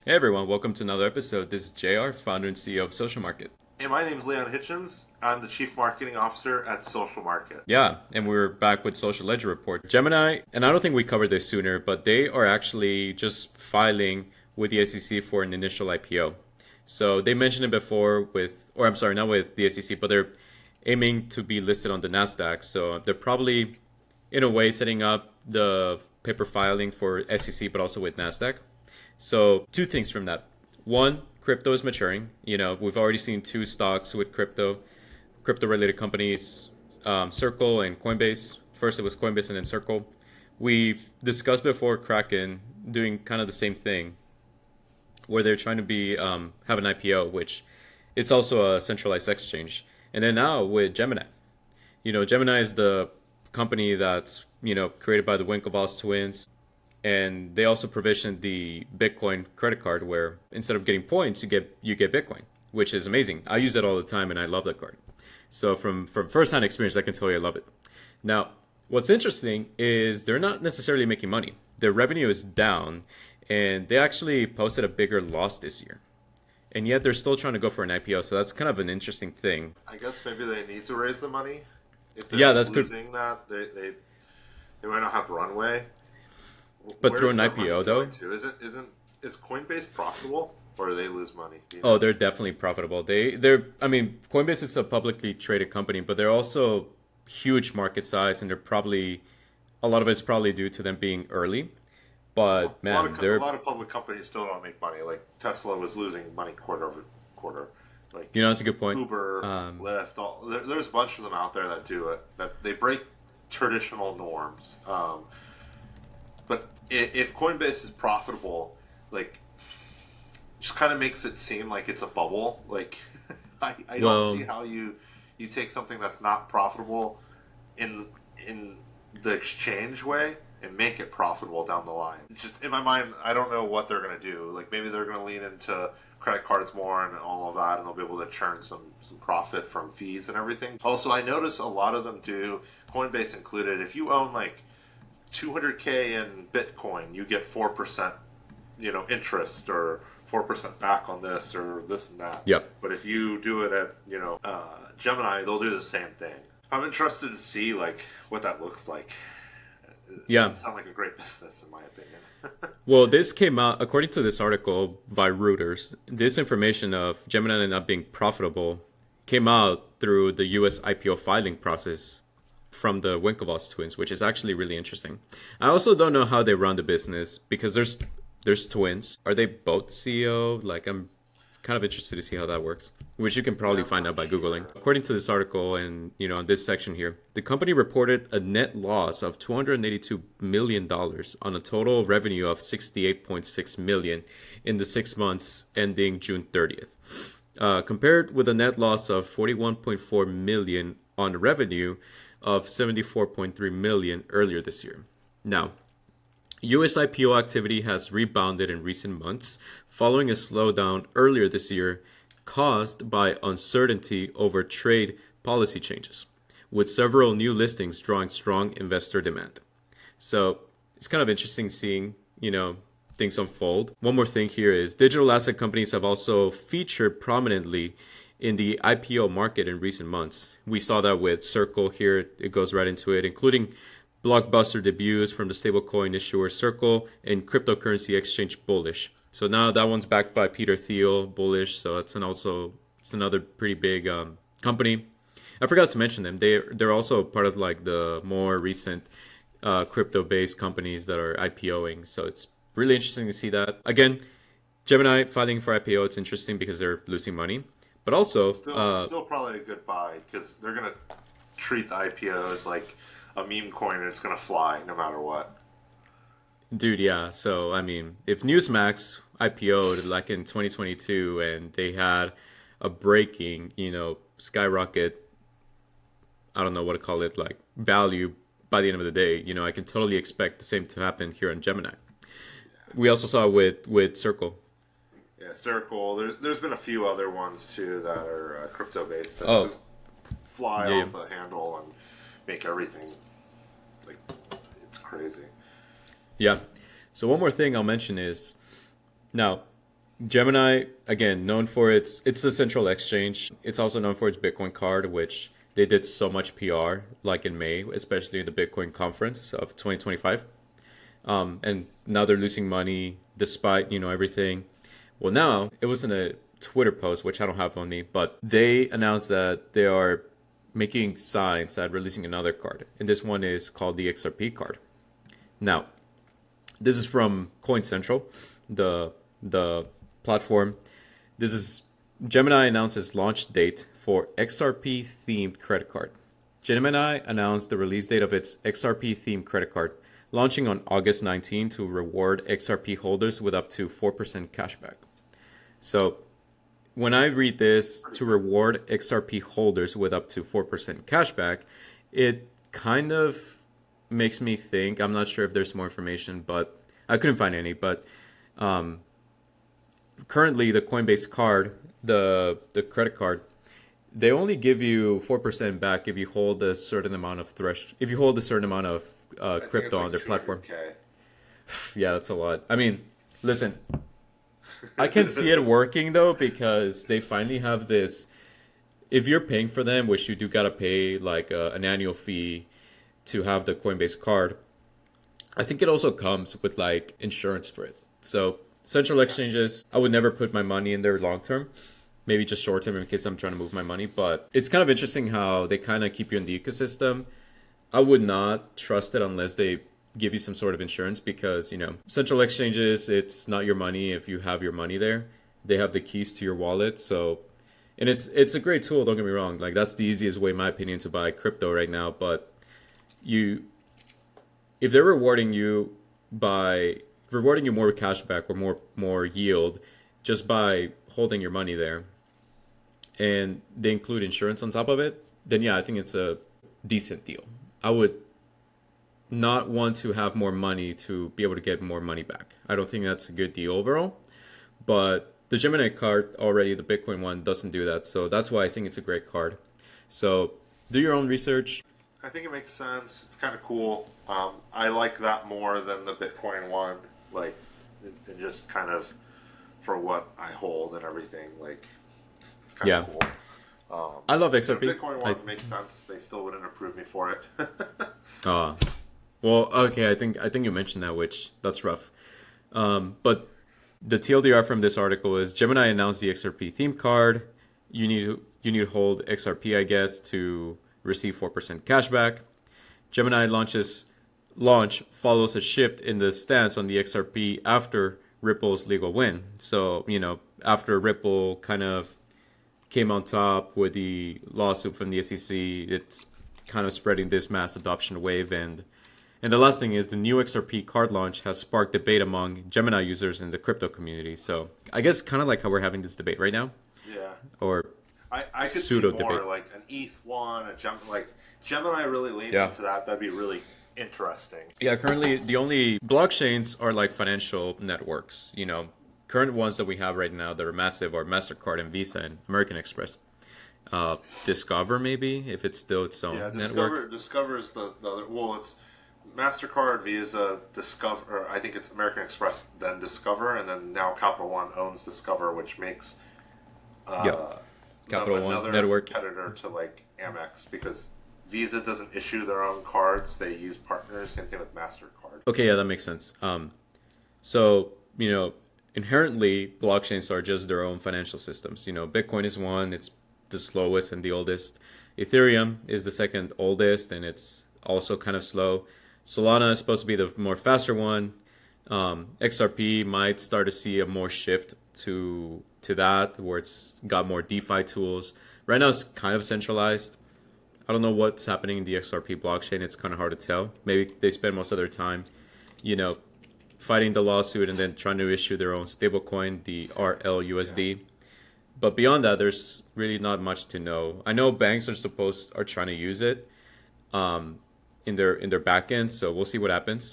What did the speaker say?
Hey everyone, welcome to another episode. This is JR, founder and CEO of Social Market. Hey, my name's Leon Hitchens. I'm the Chief Marketing Officer at Social Market. Yeah, and we're back with Social Ledger Report. Gemini, and I don't think we covered this sooner, but they are actually just filing with the SEC for an initial IPO. So they mentioned it before or I'm sorry, not with the SEC, but they're aiming to be listed on the NASDAQ. So they're probably, in a way, setting up the paper filing for SEC, but also with NASDAQ. So two things from that. One, crypto is maturing. We've already seen two stocks with crypto-related companies, Circle and Coinbase. First, it was Coinbase and then Circle. We've discussed before Kraken doing kind of the same thing, where they're trying to have an IPO, which it's also a centralized exchange. And then now with Gemini. Gemini is the company that's, created by the Winklevoss twins. And they also provisioned the Bitcoin credit card where instead of getting points, you get Bitcoin, which is amazing. I use it all the time and I love that card. So from first-hand experience, I can tell you I love it. Now, what's interesting is they're not necessarily making money. Their revenue is down and they actually posted a bigger loss this year. And yet they're still trying to go for an IPO. So that's kind of an interesting thing. I guess maybe they need to raise the money. If they're Yeah, that's good. losing that, they might not have runway. But Where through is an that money IPO going though, to? Is Coinbase profitable or do they lose money? oh, they're definitely profitable. I mean, Coinbase is a publicly traded company, but they're also huge market size, and a lot of it's probably due to them being early. But man, a lot of public companies still don't make money. Like Tesla was losing money quarter over quarter. Like that's a good point. Uber, Lyft, there's a bunch of them out there that do it. That they break traditional norms. But if Coinbase is profitable, like, just kind of makes it seem like it's a bubble. Like, I don't see how you take something that's not profitable in the exchange way and make it profitable down the line. It's just in my mind, I don't know what they're gonna do. Like maybe they're gonna lean into credit cards more and all of that, and they'll be able to churn some profit from fees and everything. Also, I notice a lot of them do, Coinbase included. If you own like 200K in Bitcoin, you get 4%, interest or 4% back on this or this and that. Yep. But if you do it at, Gemini, they'll do the same thing. I'm interested to see like what that looks like. Yeah. Doesn't sound like a great business in my opinion. Well, this came out according to this article by Reuters. This information of Gemini not being profitable came out through the U.S. IPO filing process from the Winklevoss twins, which is actually really interesting. I also don't know how they run the business because there's twins. Are they both CEO? Like, I'm kind of interested to see how that works, which you can probably find out by Googling. According to this article and, on this section here, the company reported a net loss of $282 million on a total revenue of $68.6 million in the 6 months ending June 30th, compared with a net loss of $41.4 million on revenue of $74.3 million earlier this year. Now, U.S. IPO activity has rebounded in recent months following a slowdown earlier this year caused by uncertainty over trade policy changes, with several new listings drawing strong investor demand. So it's kind of interesting seeing, things unfold. One more thing here is digital asset companies have also featured prominently in the IPO market in recent months. We saw that with Circle here. It goes right into it, including blockbuster debuts from the stablecoin issuer Circle and cryptocurrency exchange Bullish. So now that one's backed by Peter Thiel, Bullish. So it's another pretty big company. I forgot to mention them. They're also part of like the more recent crypto-based companies that are IPOing. So it's really interesting to see that. Again, Gemini filing for IPO. It's interesting because they're losing money. But also, still probably a good buy because they're gonna treat the IPO as like a meme coin and it's gonna fly no matter what. Dude, yeah. So I mean, if Newsmax IPO'd like in 2022 and they had a breaking, skyrocket, I don't know what to call it, like value by the end of the day, I can totally expect the same to happen here on Gemini. We also saw with Circle. Yeah, Circle. There's been a few other ones too that are crypto based that just fly off the handle and make everything like it's crazy. Yeah. So one more thing I'll mention is now Gemini, again, known for it's the central exchange. It's also known for its Bitcoin card, which they did so much PR, like in May, especially in the Bitcoin conference of 2025. And now they're losing money despite, everything. Well, now it was in a Twitter post, which I don't have on me, but they announced that they are making signs that releasing another card. And this one is called the XRP card. Now, this is from Coin Central, the platform. This is Gemini announces launch date for XRP themed credit card. Gemini announced the release date of its XRP themed credit card, launching on August 19 to reward XRP holders with up to 4% cashback. So when I read this, to reward XRP holders with up to 4% cashback, it kind of makes me think, I'm not sure if there's more information, but I couldn't find any, but currently the Coinbase card, the credit card, they only give you 4% back if you hold a certain amount of if you hold a certain amount of crypto on their platform. Yeah, that's a lot. I mean, listen, I can see it working though, because they finally have this. If you're paying for them, which you do gotta pay like an annual fee to have the Coinbase card, I think it also comes with like insurance for it. So central exchanges, I would never put my money in there long term. Maybe just short term in case I'm trying to move my money. But it's kind of interesting how they kind of keep you in the ecosystem. I would not trust it unless they give you some sort of insurance, because, central exchanges, it's not your money if you have your money there. They have the keys to your wallet. So, and it's a great tool, don't get me wrong. Like, that's the easiest way, in my opinion, to buy crypto right now. But if they're rewarding you more cash back or more yield just by holding your money there, and they include insurance on top of it, then yeah, I think it's a decent deal. I would not want to have more money to be able to get more money back. I don't think that's a good deal overall. But the Gemini card already, the Bitcoin one, doesn't do that. So that's why I think it's a great card. So do your own research. I think it makes sense. It's kind of cool. I like that more than the Bitcoin one. Like, it just kind of for what I hold and everything. Like, it's kind of cool. I love XRP. The Bitcoin one makes sense. They still wouldn't approve me for it. Well, okay. I think you mentioned that, which that's rough. But the TLDR from this article is Gemini announced the XRP theme card. You need to hold XRP, I guess, to receive 4% cashback. Gemini launch follows a shift in the stance on the XRP after Ripple's legal win. So, after Ripple kind of came on top with the lawsuit from the SEC, it's kind of spreading this mass adoption wave. And the last thing is the new XRP card launch has sparked debate among Gemini users in the crypto community. So I guess kind of like how we're having this debate right now. Yeah. Or I could pseudo see more debate. like an ETH one, Gemini really leans into that. That'd be really interesting. Yeah, currently the only blockchains are like financial networks. Current ones that we have right now that are massive are MasterCard and Visa and American Express. Discover, maybe, if it's still its own network. Discover is the other. Well, it's MasterCard, Visa, Discover. Or I think it's American Express, then Discover, and then now Capital One owns Discover, which makes Capital One another network competitor to like Amex, because Visa doesn't issue their own cards; they use partners. Same thing with MasterCard. Okay, yeah, that makes sense. So inherently, blockchains are just their own financial systems. Bitcoin is one; it's the slowest and the oldest. Ethereum is the second oldest, and it's also kind of slow. Solana is supposed to be the more faster one. XRP might start to see a more shift to that, where it's got more DeFi tools. Right now, it's kind of centralized. I don't know what's happening in the XRP blockchain. It's kind of hard to tell. Maybe they spend most of their time, fighting the lawsuit and then trying to issue their own stablecoin, the RLUSD. But beyond that, there's really not much to know. I know banks are trying to use it in their backend, so we'll see what happens.